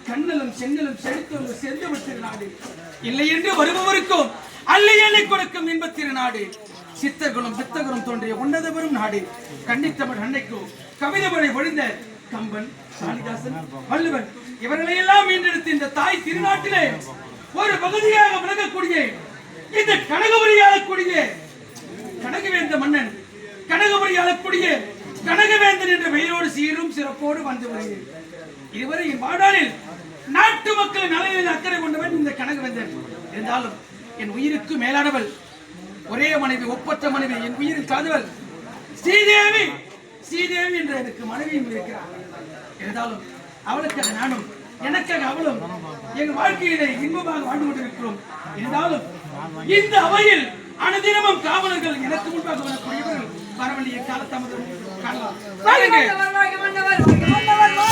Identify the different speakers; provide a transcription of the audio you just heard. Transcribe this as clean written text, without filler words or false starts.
Speaker 1: கண்ணலும் செங்கலும் செழித்து செந்தமிழ் திருநாடு இல்லை என்று வருபவருக்கும் அல்லையலை கொடுக்கும் இன்பத் திருநாடு சித்தர்களும் பித்தர்களும் தோன்றிய உன்னத பெரும் நாடு கன்னித்தமிழ் அன்னைக்கும் கவிதை மழை பொழிந்த கம்பன் காளிதாசன் வள்ளுவன் இவர்களையெல்லாம் மீண்டெடுத்த இந்த தாய் திருநாட்டிலே ஒரு பகுதியாக விளங்கக்கூடிய இந்த கனகபுரியாளக்கூடிய கனகவேந்த மன்னன் கனகபுரியாளக்கூடிய கனகவேந்தன் என்ற பெயரோடு சீரும் சிறப்போடு வந்து வருகிறேன். இதுவரை என் வாடாளில் நாட்டு மக்கள் நலனில் அக்கறை கொண்டவன் இந்த கனகவேந்தன். இருந்தாலும் என் உயிருக்கு மேலானவள், ஒரே மனைவி, ஒப்பற்ற மனைவி, என் உயிரில் காதவள் ஸ்ரீதேவி. ஸ்ரீதேவி என்ற எனக்கு மனைவியும் இருக்கிறார். இருந்தாலும் அவளுக்காக நானும், எனக்காக அவளும் எங்கள் வாழ்க்கையிலே இன்பமாக வாழ்ந்து கொண்டிருக்கிறோம். இருந்தாலும் இந்த அவையில் அனுதினமும் காவலர்கள் எனக்கு முன்பாக வரக்கூடியவர்கள் வரவழிய காலத்தாமதம் காணலாம்.